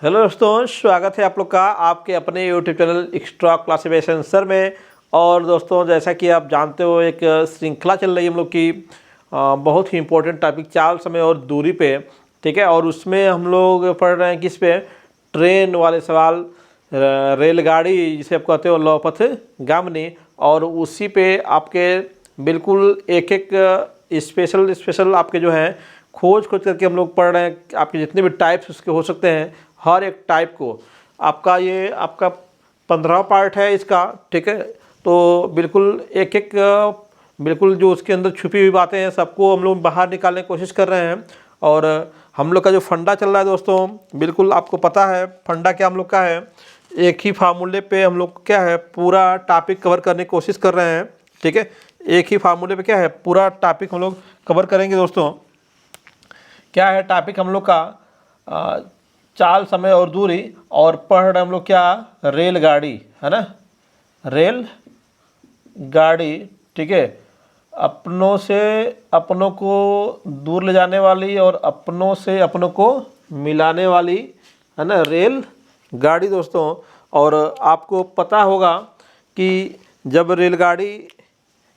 Hello दोस्तों, स्वागत है आप लोग का आपके अपने YouTube channel extra classification sir में। और दोस्तों, जैसा कि आप जानते हो, एक श्रृंखला चल रही है हम लोग की बहुत ही इम्पोर्टेंट टॉपिक चाल, समय और दूरी पे। ठीक है, और उसमें हम लोग पढ़ रहे हैं किस पे? ट्रेन वाले सवाल, रेलगाड़ी जिसे आप कहते हो, लौपथ गामनी। और उसी पे आपके बिल्कुल एक एक स्पेशल आपके जो हैं खोज करके हम लोग पढ़ रहे हैं। आपके जितने भी टाइप्स उसके हो सकते हैं, हर एक टाइप को आपका 15वां पार्ट है इसका। ठीक है, तो बिल्कुल एक एक बिल्कुल जो उसके अंदर छुपी हुई बातें हैं सबको हम लोग बाहर निकालने की कोशिश कर रहे हैं। और हम लोग का जो फंडा चल रहा है दोस्तों, बिल्कुल आपको पता है फंडा क्या हम लोग का है। एक ही फार्मूले पे हम लोग क्या है पूरा टॉपिक कवर करने की कोशिश कर रहे हैं। ठीक है, एक ही फार्मूले पे क्या है पूरा टॉपिक हम लोग कवर करेंगे दोस्तों। क्या है टॉपिक हम लोग का? चाल, समय और दूरी। और पढ़ रहे हम लोग क्या? रेलगाड़ी, है ना, रेल गाड़ी। ठीक है, अपनों से अपनों को दूर ले जाने वाली और अपनों से अपनों को मिलाने वाली, है ना, रेल गाड़ी दोस्तों। और आपको पता होगा कि जब रेलगाड़ी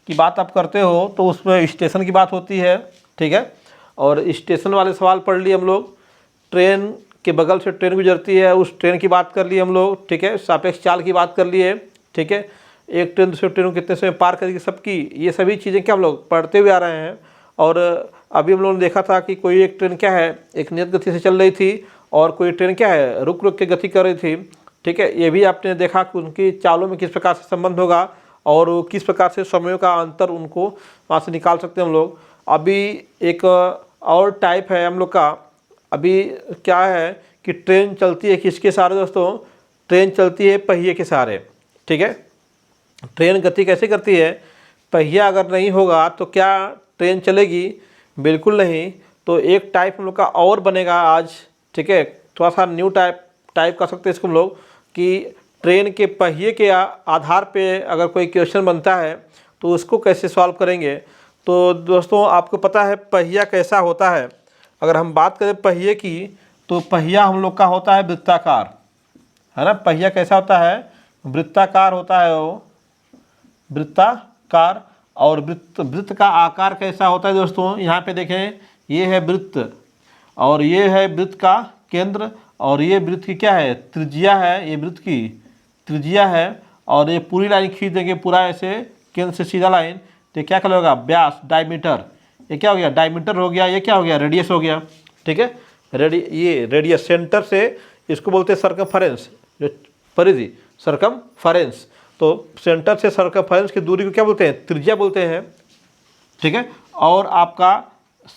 की बात आप करते हो तो उसमें स्टेशन की बात होती है। ठीक है, और स्टेशन वाले सवाल पढ़ लिए हम लोग। ट्रेन के बगल से ट्रेन गुजरती है, उस ट्रेन की बात कर लिए हम लोग। ठीक है, सापेक्ष चाल की बात कर लिए। ठीक है, एक ट्रेन दूसरे ट्रेन को कितने समय पार करेगी, सबकी ये सभी चीज़ें क्या हम लोग पढ़ते हुए आ रहे हैं। और अभी हम लोगों ने देखा था कि कोई एक ट्रेन क्या है एक नियत गति से चल रही थी और कोई ट्रेन क्या है रुक रुक के गति कर रही थी। ठीक है, ये भी आपने देखा कि उनकी चालों में किस प्रकार से संबंध होगा और किस प्रकार से समयों का अंतर उनको वहाँ से निकाल सकते हैं हम लोग। अभी एक और टाइप है हम लोग का। अभी क्या है कि ट्रेन चलती है किसके सहारे दोस्तों? ट्रेन चलती है पहिए के सहारे। ठीक है, ट्रेन गति कैसे करती है? पहिया अगर नहीं होगा तो क्या ट्रेन चलेगी? बिल्कुल नहीं। तो एक टाइप हम लोग का और बनेगा आज। ठीक है, थोड़ा सा न्यू टाइप कर सकते हैं इसको हम लोग कि ट्रेन के पहिए के आधार पे अगर कोई क्वेश्चन बनता है तो उसको कैसे सॉल्व करेंगे। तो दोस्तों, आपको पता है पहिया कैसा होता है? अगर हम बात करें पहिए की तो पहिया हम लोग का होता है वृत्ताकार, है ना। पहिया कैसा होता है? वृत्ताकार होता है, वो वृत्ताकार। और वृत्त का आकार कैसा होता है दोस्तों? यहाँ पे देखें, ये है वृत्त और ये है वृत्त का केंद्र और ये वृत्त की क्या है? त्रिज्या है। ये वृत्त की त्रिज्या है और ये पूरी लाइन खींच देंगे पूरा ऐसे केंद्र से सीधा लाइन, तो क्या कहलाएगा? व्यास, डायमीटर। ये क्या हो गया? डायमीटर हो गया। ये क्या हो गया? रेडियस हो गया। ठीक है, ये रेडियस सेंटर से इसको बोलते हैं सर्कमफरेंस, जो परिधि, सर्कमफरेंस। तो सेंटर से सर्कमफरेंस की दूरी को क्या बोलते हैं? त्रिज्या बोलते हैं। ठीक है, और आपका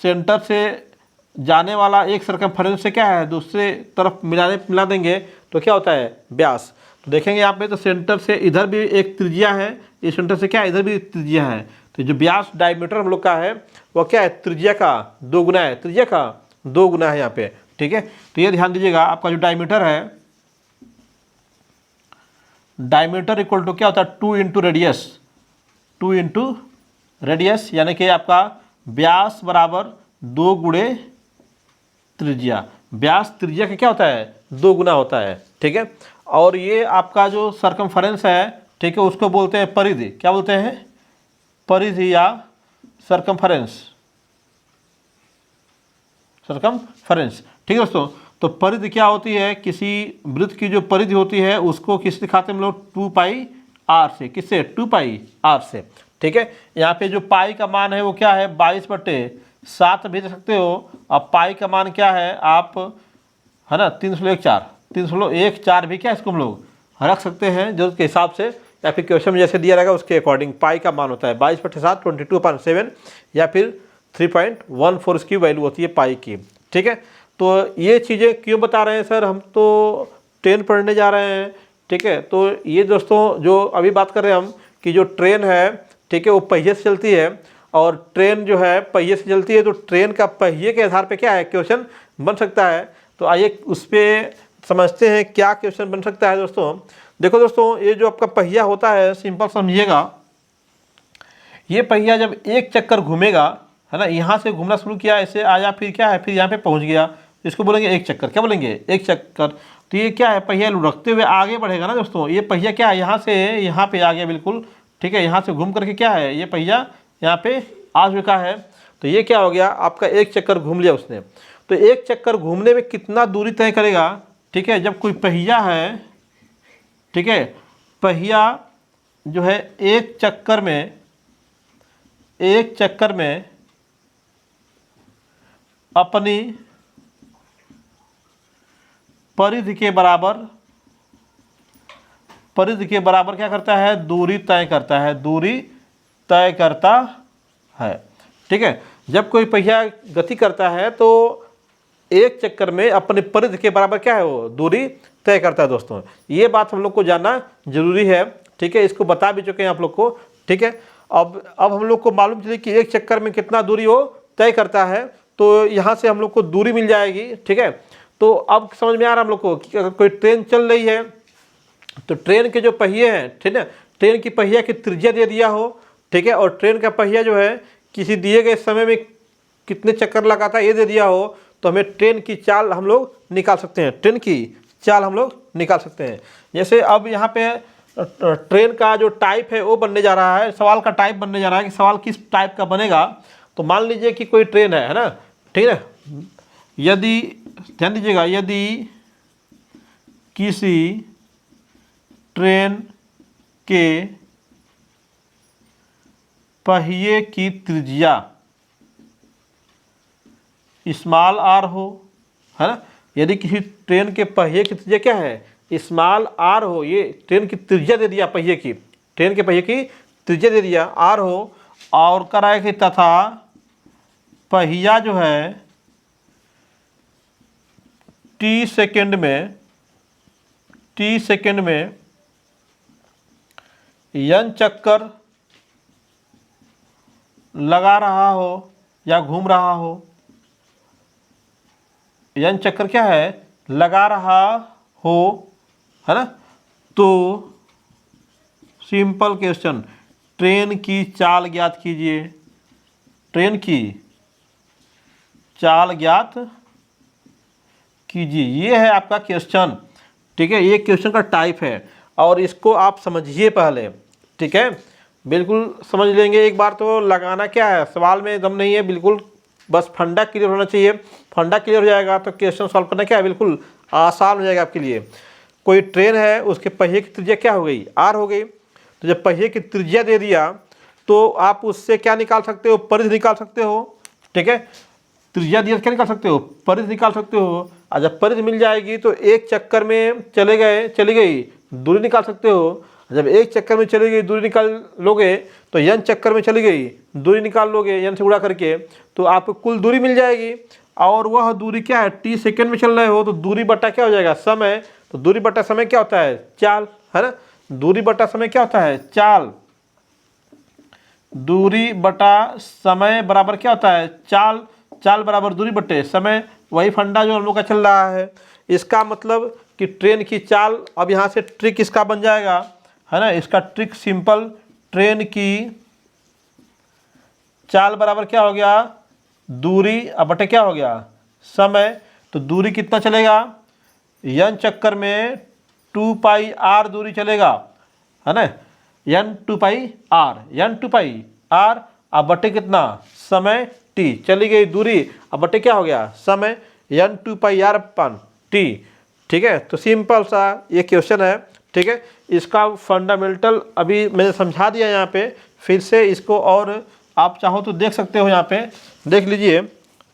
सेंटर से जाने वाला एक सर्कमफरेंस से क्या है दूसरे तरफ मिला देंगे तो क्या होता है? व्यास। तो देखेंगे यहाँ पे, तो सेंटर से इधर भी एक त्रिज्या है, इस सेंटर से क्या है इधर भी त्रिज्या है। तो जो व्यास डायमीटर हम लोग का है वो क्या है? त्रिज्या का 2 गुना है। त्रिज्या का 2 गुना है यहाँ पे। ठीक है, तो ये ध्यान दीजिएगा, आपका जो डायमीटर है, डायमीटर इक्वल टू क्या होता है? 2 इंटू रेडियस। 2 इंटू रेडियस यानी कि आपका व्यास बराबर 2 गुणे त्रिज्या। व्यास त्रिज्या का क्या होता है? 2 गुना होता है। ठीक है, और ये आपका जो सर्कमफरेंस है, ठीक है, उसको बोलते हैं परिधि। क्या बोलते हैं? परिधि या सर्कमफरेंस। सर्कमफरेंस। ठीक है दोस्तों, तो परिधि क्या होती है? किसी वृत्त की जो परिधि होती है उसको किससे दिखाते हैं हम लोग? 2 पाई आर से। किससे? 2 पाई आर से। ठीक है, यहाँ पे जो पाई का मान है वो क्या है? 22/7 भी दे सकते हो। अब पाई का मान क्या है आप, है ना, 314 भी क्या इसको हम लोग रख सकते हैं जरूरत के हिसाब से, या फिर क्वेश्चन में जैसे दिया रहेगा उसके अकॉर्डिंग पाई का मान होता है 22/7, 22/7, या फिर 3.14 इसकी वैल्यू होती है पाई की। ठीक है, तो ये चीज़ें क्यों बता रहे हैं सर? हम तो ट्रेन पढ़ने जा रहे हैं। ठीक है, तो ये दोस्तों जो अभी बात कर रहे हैं हम कि जो ट्रेन है, ठीक है, वो पहिए से चलती है और ट्रेन जो है पहिए से चलती है, तो ट्रेन का पहिए के आधार पे क्या है क्वेश्चन बन सकता है। तो आइए उस पर समझते हैं क्या क्वेश्चन बन सकता है दोस्तों। देखो दोस्तों, ये जो आपका पहिया होता है, सिंपल समझिएगा, ये पहिया जब एक चक्कर घूमेगा, है ना, यहाँ से घूमना शुरू किया, ऐसे आया, फिर क्या है, फिर यहाँ पे पहुँच गया, इसको बोलेंगे एक चक्कर। क्या बोलेंगे? एक चक्कर। तो ये क्या है, पहिया लुढ़कते हुए आगे बढ़ेगा ना दोस्तों। ये पहिया क्या है, यहाँ से यहाँ पे आ गया बिल्कुल, ठीक है। यहाँ से घूम करके क्या है, ये पहिया यहाँ पे आ चुका है। तो ये क्या हो गया, आपका एक चक्कर घूम लिया उसने। तो एक चक्कर घूमने में कितना दूरी तय करेगा, ठीक है। जब कोई पहिया है, ठीक है, पहिया जो है एक चक्कर में अपनी परिधि के बराबर क्या करता है, दूरी तय करता है, ठीक है। जब कोई पहिया गति करता है तो एक चक्कर में अपनी परिधि के बराबर क्या है, वो दूरी तय करता है दोस्तों। ये बात हम लोग को जानना जरूरी है, ठीक है। इसको बता भी चुके हैं आप लोग को, ठीक है। अब हम लोग को मालूम चले कि एक चक्कर में कितना दूरी वो तय करता है। तो यहाँ से हम लोग को दूरी मिल जाएगी, ठीक है। तो अब समझ में आ रहा हम लोग को कि अगर कोई ट्रेन चल रही है तो ट्रेन के जो पहिए हैं, ठीक है, ट्रेन की पहिया की त्रिज्या दे दिया हो, ठीक है, और ट्रेन का पहिया जो है किसी दिए गए समय में कितने चक्कर लगाता है ये दे दिया हो, तो हमें ट्रेन की चाल हम लोग निकाल सकते हैं। जैसे अब यहाँ पे ट्रेन का जो टाइप है वो बनने जा रहा है, सवाल का टाइप बनने जा रहा है कि सवाल किस टाइप का बनेगा। तो मान लीजिए कि कोई ट्रेन है ना, ठीक है। यदि ध्यान दीजिएगा, यदि किसी ट्रेन के पहिए की त्रिज्या स्मॉल आर हो, है ना। यदि किसी ट्रेन के पहिए की त्रिज्या क्या है, स्मॉल आर हो, ये ट्रेन की त्रिज्या दे दिया, पहिए की, ट्रेन के पहिए की त्रिज्या दे दिया आर हो, और कराए कि तथा पहिया जो है टी सेकेंड में n चक्कर लगा रहा हो या घूम रहा हो। n चक्कर क्या है, लगा रहा हो, है ना। तो सिंपल क्वेश्चन, ट्रेन की चाल ज्ञात कीजिए। ट्रेन की चाल ज्ञात कीजिए, ये है आपका क्वेश्चन, ठीक है। ये क्वेश्चन का टाइप है और इसको आप समझिए पहले, ठीक है। बिल्कुल समझ लेंगे एक बार तो लगाना क्या है, सवाल में दम नहीं है, बिल्कुल बस फंडा क्लियर होना चाहिए। फंडा क्लियर हो जाएगा तो क्वेश्चन सॉल्व करना क्या है, बिल्कुल आसान हो जाएगा आपके लिए। कोई ट्रेन है, उसके पहिए की त्रिज्या क्या हो गई, आर हो गई। तो जब पहिए की त्रिज्या दे दिया तो आप उससे क्या निकाल सकते हो, परिधि निकाल सकते हो, ठीक है। त्रिज्या दिया क्या निकाल सकते हो, परिधि निकाल सकते हो। और जब परिधि मिल जाएगी तो एक चक्कर में चली गई दूरी निकाल सकते हो। जब एक चक्कर में चली गई दूरी निकाल लोगे तो n चक्कर में चली गई दूरी निकाल लोगे n से गुणा करके, तो आपको कुल दूरी मिल जाएगी। और वह दूरी क्या है, t सेकेंड में चल रहे हो तो दूरी बटा क्या हो जाएगा, समय। तो दूरी बटा समय क्या होता है, चाल, है ना। दूरी बटा समय क्या होता है, चाल। दूरी बटा समय बराबर क्या होता है, चाल। चाल बराबर दूरी बटे समय, वही फंडा जो हम लोग का चल रहा है। इसका मतलब कि ट्रेन की चाल, अब यहाँ से ट्रिक इसका बन जाएगा, है ना। इसका ट्रिक सिंपल, ट्रेन की चाल बराबर क्या हो गया, दूरी अब बटे क्या हो गया, समय। तो दूरी कितना चलेगा, n चक्कर में 2 पाई r दूरी चलेगा, है ना। n 2 पाई r अब बटे कितना, समय t, चली गई दूरी अब बटे क्या हो गया, समय, n 2 पाई r अपन t, ठीक है। तो सिंपल सा ये क्वेश्चन है, ठीक है। इसका फंडामेंटल अभी मैंने समझा दिया यहाँ पे, फिर से इसको और आप चाहो तो देख सकते हो, यहाँ पे देख लीजिए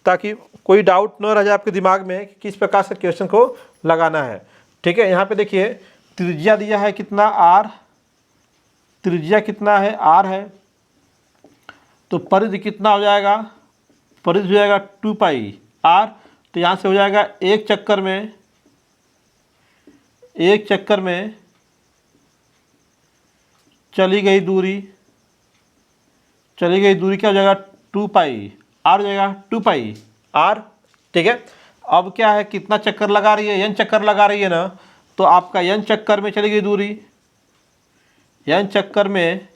ताकि कोई डाउट न रह जाए आपके दिमाग में कि किस प्रकार से क्वेश्चन को लगाना है, ठीक है। यहाँ पे देखिए त्रिज्या दिया है कितना, r, त्रिज्या कितना है, r है। तो परिधि कितना हो जाएगा, परिधि हो जाएगा 2 पाई r। तो यहाँ से हो जाएगा एक चक्कर में चली गई दूरी क्या हो जाएगा, 2 पाई r हो जाएगा, 2 पाई r, ठीक है। अब क्या है, कितना चक्कर लगा रही है, n चक्कर लगा रही है ना। तो आपका n चक्कर में चली गई दूरी, n चक्कर में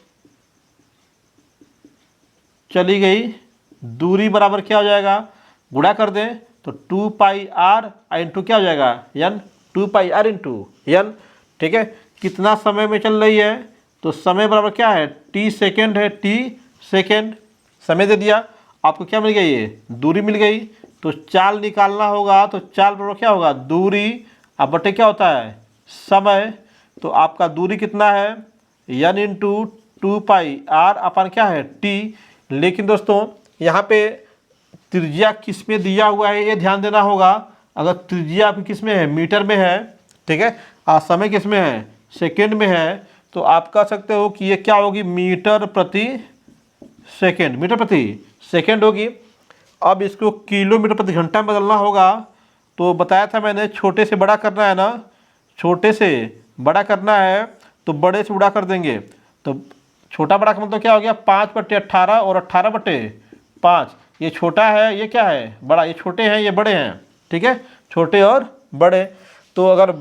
चली गई दूरी बराबर क्या हो जाएगा, गुणा कर दें तो 2 पाई आर इंटू क्या हो जाएगा n, 2 pi r into n. ठीक है, कितना समय में चल रही है, तो समय बराबर क्या है टी सेकेंड है, टी सेकेंड समय दे दिया। आपको क्या मिल गई, ये दूरी मिल गई। तो चाल निकालना होगा, तो चाल बराबर क्या होगा दूरी अब बटे क्या होता है समय। तो आपका दूरी कितना है एन इंटू 2 पाई आर अपन क्या है टी। लेकिन दोस्तों यहाँ पे त्रिज्या किस में दिया हुआ है ये ध्यान देना होगा। अगर त्रिज्या आपकी किस में है मीटर में है, ठीक है, और समय किस में है सेकेंड में है, तो आप कह सकते हो कि ये क्या होगी मीटर प्रति सेकेंड, मीटर प्रति सेकेंड होगी। अब इसको किलोमीटर प्रति घंटा में बदलना होगा। तो बताया था मैंने छोटे से बड़ा करना है ना, छोटे से बड़ा करना है तो बड़े से बड़ा कर देंगे। तो छोटा बड़ा का मतलब क्या हो गया 5/18 और 18/5। ये छोटा है, ये क्या है बड़ा, ये छोटे हैं ये बड़े हैं, ठीक है, छोटे और बड़े। तो अगर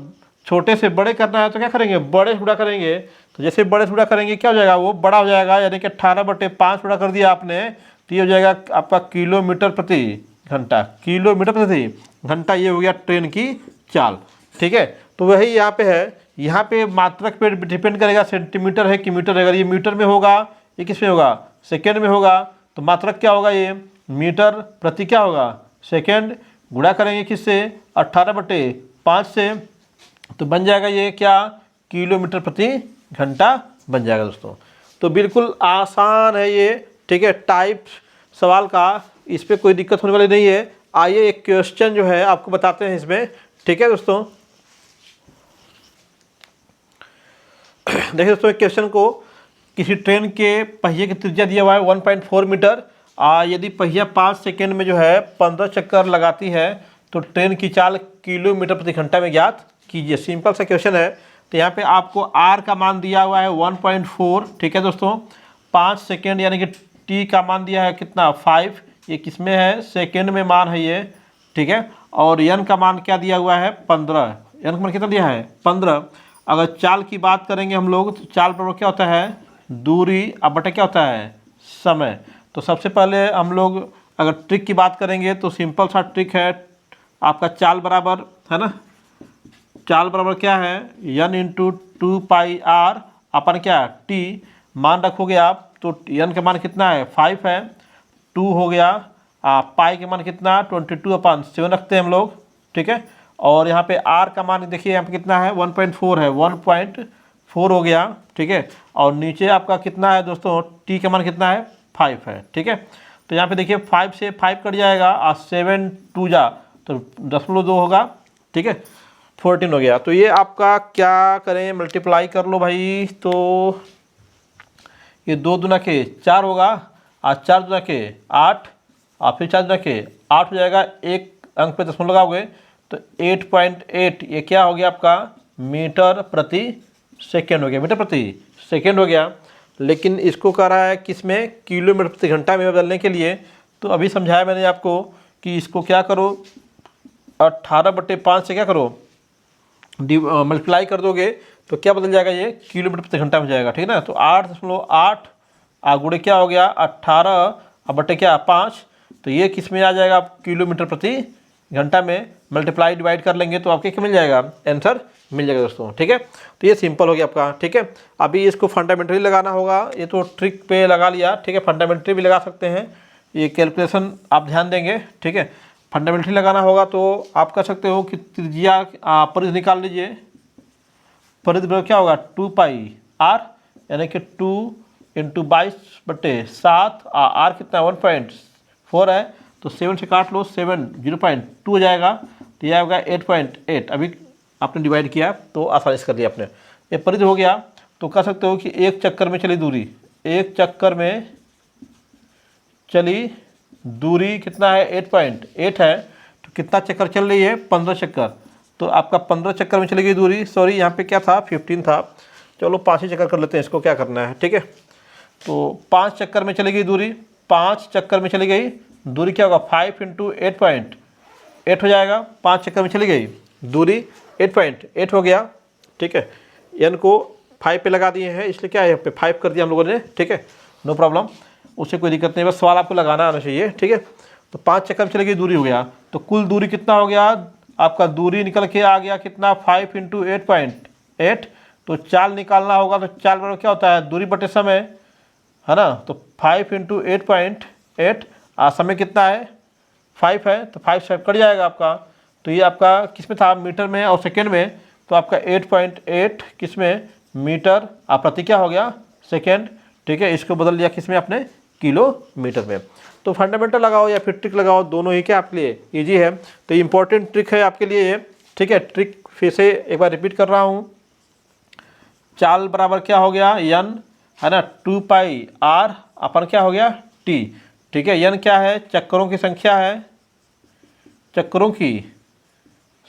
छोटे से बड़े करना है तो क्या करेंगे बड़े से बड़ा करेंगे। तो जैसे बड़े से बड़ा करेंगे क्या हो जाएगा वो बड़ा हो जाएगा, यानी कि 18/5 बड़ा कर दिया आपने तो ये हो जाएगा आपका किलोमीटर प्रति घंटा, किलोमीटर प्रति घंटा। ये हो गया ट्रेन की चाल, ठीक है। तो वही यहाँ पे है, यहाँ पे मात्रक पे डिपेंड करेगा सेंटीमीटर है कि मीटर है। अगर ये मीटर में होगा, ये किस में होगा सेकेंड में होगा, तो मात्रक क्या होगा ये मीटर प्रति क्या होगा सेकेंड। गुणा करेंगे किससे 18/5 से, तो बन जाएगा ये क्या किलोमीटर प्रति घंटा बन जाएगा दोस्तों। तो बिल्कुल आसान है ये, ठीक है, टाइप सवाल का, इस पर कोई दिक्कत होने वाली नहीं है। आइए एक क्वेश्चन जो है आपको बताते हैं इसमें, ठीक है दोस्तों। देखिए दोस्तों, एक क्वेश्चन को किसी ट्रेन के पहिए की त्रिज्या दिया हुआ है 1.4 मीटर। यदि पहिया 5 सेकेंड में जो है 15 चक्कर लगाती है तो ट्रेन की चाल किलोमीटर प्रति घंटा में ज्ञात कीजिए। सिंपल सा क्वेश्चन है। तो यहाँ पे आपको आर का मान दिया हुआ है 1.4, ठीक है दोस्तों, 5 सेकेंड यानी कि टी का मान दिया है कितना 5, ये किस में है सेकेंड में मान है ये, ठीक है। और एन का मान क्या दिया हुआ है 15, एन का मान कितना दिया है 15। अगर चाल की बात करेंगे हम लोग तो चाल बराबर क्या होता है दूरी अब बटे क्या होता है समय। तो सबसे पहले हम लोग अगर ट्रिक की बात करेंगे तो सिंपल सा ट्रिक है आपका, चाल बराबर है ना, चाल बराबर क्या है एन इंटू 2 पाई आर अपन क्या टी। मान रखोगे आप तो एन का मान कितना है 5 है, 2 हो गया, पाई के मान कितना 22/7 रखते हैं हम लोग, ठीक है। और यहाँ पे आर का मान देखिए यहाँ पे कितना है 1.4 है, 1.4 हो गया, ठीक है। और नीचे आपका कितना है दोस्तों टी का मान कितना है 5 है, ठीक है। तो यहाँ पे देखिए 5 से 5 कट जाएगा और 7 2 जा तो 0.2 होगा, ठीक है, 14 हो गया। तो ये आपका क्या करें मल्टीप्लाई कर लो भाई, तो ये 2 दूना के 4 होगा और 4 दूना के 8 और फिर 4 दूना के 8 हो जाएगा। एक अंक पे दशमलव लगाओगे तो 8.8 ये क्या हो गया आपका मीटर प्रति सेकेंड हो गया, मीटर प्रति सेकेंड हो गया। लेकिन इसको कह रहा है किसमें किलोमीटर प्रति घंटा में बदलने के लिए। तो अभी समझाया मैंने आपको कि इसको क्या करो 18/5 से क्या करो मल्टीप्लाई कर दोगे तो क्या बदल जाएगा ये किलोमीटर प्रति घंटा में जाएगा, ठीक है ना। तो 8.8 गुणे क्या हो गया 18/5, तो ये किस में आ जाएगा किलोमीटर प्रति घंटा में। मल्टीप्लाई डिवाइड कर लेंगे तो आपके क्या मिल जाएगा आंसर मिल जाएगा दोस्तों, ठीक है। तो ये सिंपल हो गया आपका, ठीक है। अभी इसको फंडामेंटली लगाना होगा, ये तो ट्रिक पे लगा लिया, ठीक है, फंडामेंटली भी लगा सकते हैं, ये कैलकुलेशन आप ध्यान देंगे, ठीक है। फंडामेंटली लगाना होगा तो आप कर सकते हो कि त्रिज्या परिधि निकाल लीजिए। परिधि क्या होगा 2 पाई आर यानी कि 2 × 22/7, आर कितना 1.4 है तो 7 से काट लो, 7 0.2 हो जाएगा, तो यह होगा 8.8। अभी आपने डिवाइड किया तो आसानी से कर लिया आपने, ये परिधि हो गया। तो कह सकते हो कि एक चक्कर में चली दूरी, एक चक्कर में चली दूरी कितना है 8.8 है, तो कितना चक्कर चल रही है 15 चक्कर। तो आपका 15 चक्कर में चली गई दूरी, सॉरी यहाँ पे क्या था 15 था, चलो 5 ही चक्कर कर लेते हैं, इसको क्या करना है, ठीक है। तो 5 चक्कर में चली गई दूरी, 5 चक्कर में चली गई दूरी क्या होगा 5 × 8.8 हो जाएगा। 5 चक्कर में चली गई दूरी 8.8 हो गया, ठीक है। एन को 5 पे लगा दिए हैं इसलिए क्या है यहाँ पे 5 कर दिया हम लोगों ने, ठीक है, नो प्रॉब्लम, उससे कोई दिक्कत नहीं, बस सवाल आपको लगाना आना चाहिए, ठीक है। तो 5 चक्कर में चली गई दूरी हो गया, तो कुल दूरी कितना हो गया आपका, दूरी निकल के आ गया कितना 5 × 8.8। तो चाल निकालना होगा तो चाल बराबर क्या होता है, दूरी बटे समय, है ना। तो 5 × 8.8 समय कितना है 5 है, तो 5 से कट जाएगा आपका। तो ये आपका किस में था, मीटर में और सेकेंड में। तो आपका 8.8 किस में, मीटर प्रति क्या हो गया, सेकेंड। ठीक है, इसको बदल दिया किस में अपने, किलोमीटर में। तो फंडामेंटल लगाओ या फिर ट्रिक लगाओ, दोनों ही क्या आपके लिए ईजी है। तो इम्पोर्टेंट ट्रिक है आपके लिए ये। ठीक है, ट्रिक फिर से एक बार रिपीट कर रहा हूँ। चाल बराबर क्या हो गया, यन, है ना, 2πr अपन क्या हो गया t। ठीक है, यन क्या है, चक्करों की संख्या है, चक्करों की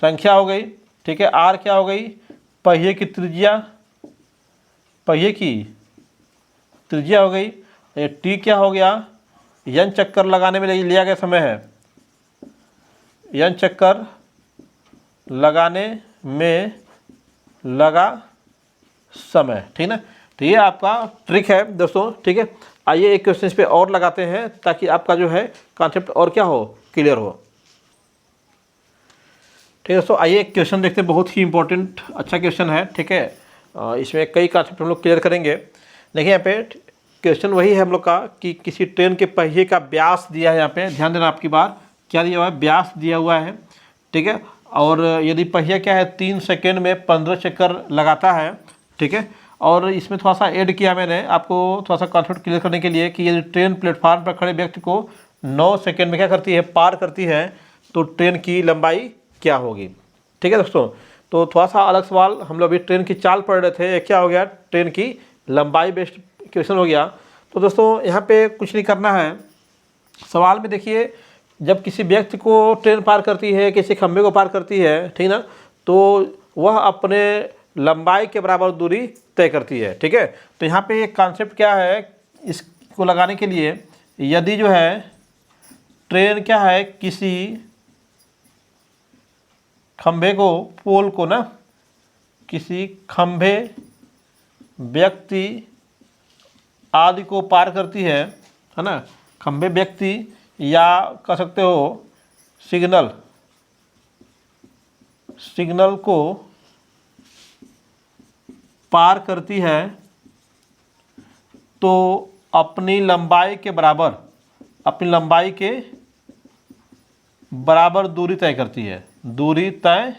संख्या हो गई। ठीक है, आर क्या हो गई, पहिए की त्रिज्या, पहिए की त्रिज्या हो गई। ये टी क्या हो गया, यन चक्कर लगाने में लिया गया समय है, यन चक्कर लगाने में लगा समय। ठीक ना, तो ये आपका ट्रिक है दोस्तों। ठीक है, आइए एक क्वेश्चन इस पे और लगाते हैं ताकि आपका जो है कॉन्सेप्ट और क्या हो, क्लियर हो। ठीक है दोस्तों, आइए एक क्वेश्चन देखते हैं, बहुत ही इंपॉर्टेंट अच्छा क्वेश्चन है। ठीक है, इसमें कई कॉन्सेप्ट हम लोग क्लियर करेंगे। देखिए यहाँ पे क्वेश्चन वही है हम लोग का कि किसी ट्रेन के पहिए का व्यास दिया है, यहाँ पे ध्यान देना आपकी बार, क्या दिया हुआ है, व्यास दिया हुआ है। ठीक है, और यदि पहिया क्या है 3 सेकेंड में 15 चक्कर लगाता है। ठीक है, और इसमें थोड़ा सा ऐड किया मैंने आपको थोड़ा सा कॉन्सेप्ट क्लियर करने के लिए कि यदि ट्रेन प्लेटफार्म पर खड़े व्यक्ति को 9 सेकेंड में क्या करती है, पार करती है, तो ट्रेन की लंबाई क्या होगी। ठीक है दोस्तों, तो थोड़ा सा अलग सवाल, हम लोग अभी ट्रेन की चाल पढ़ रहे थे, क्या हो गया, ट्रेन की लंबाई बेस्ड क्वेश्चन हो गया। तो दोस्तों यहाँ पे कुछ नहीं करना है, सवाल में देखिए, जब किसी व्यक्ति को ट्रेन पार करती है, किसी खंभे को पार करती है, ठीक ना, तो वह अपने लंबाई के बराबर दूरी तय करती है। ठीक है, तो यहाँ पे एक कॉन्सेप्ट क्या है, इसको लगाने के लिए, यदि जो है ट्रेन क्या है किसी खंभे को, पोल को ना, किसी खंभे, व्यक्ति आदि को पार करती है ना, खंभे, व्यक्ति या कह सकते हो सिग्नल, सिग्नल को पार करती है, तो अपनी लंबाई के बराबर, अपनी लंबाई के बराबर दूरी तय करती है, दूरी तय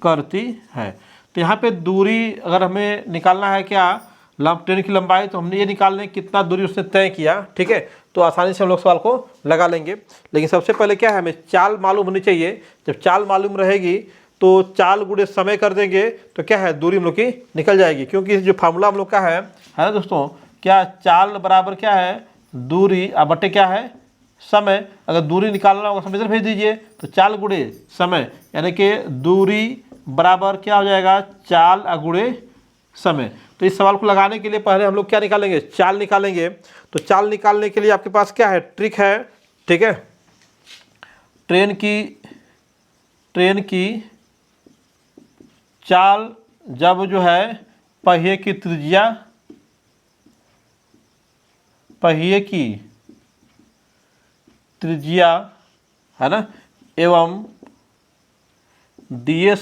करती है। तो यहाँ पे दूरी अगर हमें निकालना है क्या, ट्रेन की लंबाई, तो हमने ये निकालने कितना दूरी उसने तय किया। ठीक है, तो आसानी से हम लोग सवाल को लगा लेंगे। लेकिन सबसे पहले क्या है, हमें चाल मालूम होनी चाहिए। जब चाल मालूम रहेगी तो चाल गुणे समय कर देंगे तो क्या है, दूरी हम लोग की निकल जाएगी। क्योंकि जो फार्मूला हम लोग का है ना दोस्तों, क्या चाल बराबर क्या है, दूरी बटे क्या है, समय। अगर दूरी निकालना होगा समय इधर भेज दीजिए, तो चाल गुणे समय, यानी कि दूरी बराबर क्या हो जाएगा, चाल गुणे समय। तो इस सवाल को लगाने के लिए पहले हम लोग क्या निकालेंगे, चाल निकालेंगे। तो चाल निकालने के लिए आपके पास क्या है, ट्रिक है। ठीक है, ट्रेन की चाल जब जो है पहिए की त्रिज्या, पहिए की त्रिज्या, है ना, एवं दिए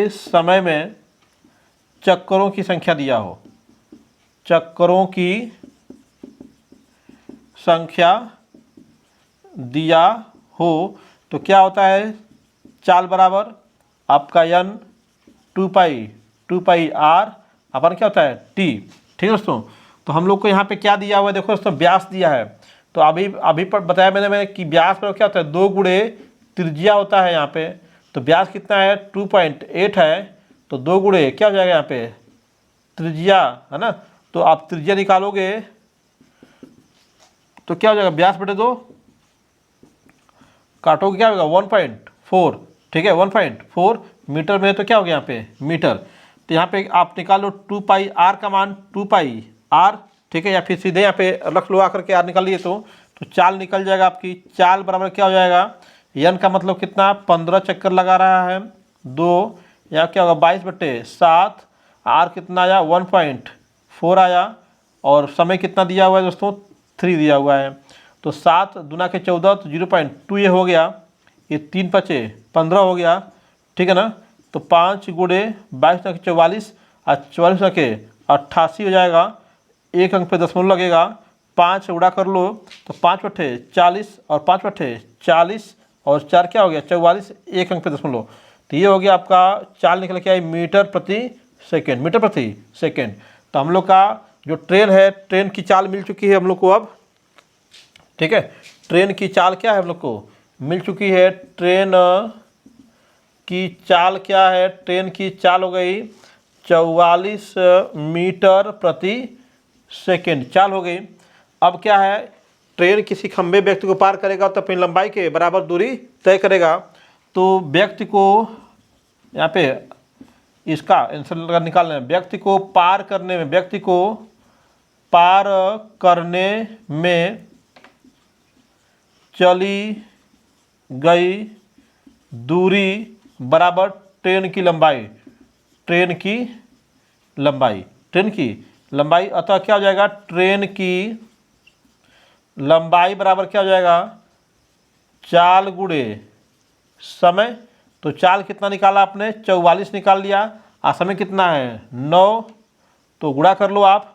समय में चक्करों की संख्या दिया हो, चक्करों की संख्या दिया हो, तो क्या होता है, चाल बराबर आपका यन 2πr अपन क्या होता है टी। ठीक है दोस्तों, तो हम लोग को यहाँ पे क्या दिया हुआ है, देखो दोस्तों व्यास दिया है। तो अभी पर बताया मैंने कि व्यास पर क्या होता है, 2 गुणे त्रिज्या होता है यहाँ पे। तो व्यास कितना है 2.8 है, तो 2 गुणे क्या हो जाएगा यहाँ पे त्रिज्या, है ना। तो आप त्रिज्या निकालोगे तो क्या हो जाएगा, व्यास बटे 2, काटोगे क्या होगा 1.4। ठीक है, 1.4 मीटर में, तो क्या हो गया यहाँ पे मीटर। तो यहाँ पे आप निकाल लो 2πr का मान, 2πr। ठीक है, या फिर सीधे यहाँ पे रख लो आकर के आर निकाल लिए तो चाल निकल जाएगा आपकी। चाल बराबर क्या हो जाएगा, यन का मतलब कितना, 15 चक्कर लगा रहा है, 2 या क्या होगा 22/7, आर कितना आया 1.4 आया, और समय कितना दिया हुआ है दोस्तों 3 दिया हुआ है। तो 7 दूना के 14 तो 0.2 ये हो गया, ये 3 पचे 15 हो गया, ठीक है ना। तो 5 गुणे 22 के 44 और 44 के 88 हो जाएगा, एक अंक पे दशमलव लगेगा, 5 उड़ा कर लो तो 5 बट्ठे 40 और 5 बट्ठे 40 और 4 क्या हो गया 44, एक अंक पे दशमलव। तो ये हो गया आपका चाल निकल के आई मीटर प्रति सेकेंड, मीटर प्रति सेकेंड। तो हम लोग का जो ट्रेन है, ट्रेन की चाल मिल चुकी है हम लोग को अब, ठीक है। ट्रेन की चाल क्या है हम लोग को मिल चुकी है, ट्रेन की चाल क्या है, ट्रेन की चाल हो गई 44 मीटर प्रति सेकेंड चाल हो गई। अब क्या है, ट्रेन किसी खंभे व्यक्ति को पार करेगा तो अपनी लंबाई के बराबर दूरी तय करेगा। तो व्यक्ति को यहाँ पे इसका आंसर निकालना है, व्यक्ति को पार करने में, व्यक्ति को पार करने में चली गई दूरी बराबर ट्रेन की लंबाई, ट्रेन की लंबाई, ट्रेन की लंबाई। अतः क्या हो जाएगा, ट्रेन की लंबाई बराबर क्या हो जाएगा, चाल गुणे समय। तो चाल कितना निकाला आपने 44 निकाल लिया, और समय कितना है 9, तो गुणा कर लो आप,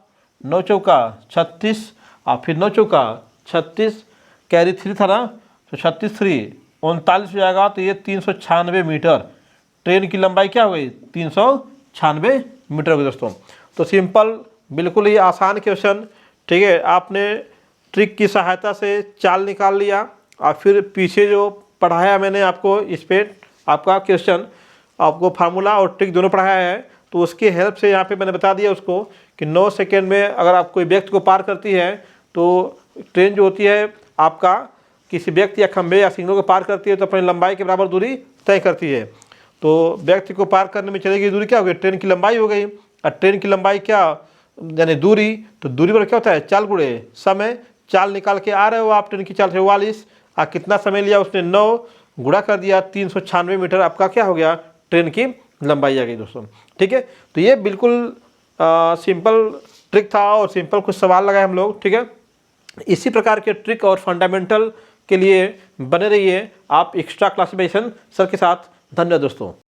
9 चौका 36 और फिर 9 चौका 36, कैरी 3 था ना, तो 36 3 39 हो जाएगा। तो ये 396 मीटर ट्रेन की लंबाई क्या हो गई 396 मीटर हो गई दोस्तों। तो सिंपल बिल्कुल ही आसान क्वेश्चन, ठीक है। आपने ट्रिक की सहायता से चाल निकाल लिया और फिर पीछे जो पढ़ाया मैंने आपको, इस पर आपका क्वेश्चन, आपको फार्मूला और ट्रिक दोनों पढ़ाया है, तो उसकी हेल्प से यहाँ पे मैंने बता दिया उसको कि 9 सेकेंड में अगर आप कोई व्यक्ति को पार करती है तो ट्रेन जो होती है आपका किसी व्यक्ति या खंभे या सिग्नल को पार करती है तो अपनी लंबाई के बराबर दूरी तय करती है। तो व्यक्ति को पार करने में चलेगी दूरी क्या हो गई, ट्रेन की लंबाई हो गई। और ट्रेन की लंबाई क्या यानी दूरी, तो दूरी पर क्या होता है चाल गुणे समय। चाल निकाल के आ रहे हो आप, ट्रेन की चाल 44 और कितना समय लिया उसने 9, गुणा कर दिया 396 मीटर, आपका क्या हो गया ट्रेन की लंबाई आ गई दोस्तों, ठीक है। तो ये बिल्कुल सिंपल ट्रिक था और सिंपल कुछ सवाल लगाए हम लोग, ठीक है। इसी प्रकार के ट्रिक और फंडामेंटल के लिए बने रहिए आप एक्स्ट्रा क्लासिफिकेशन सर के साथ। धन्यवाद दोस्तों।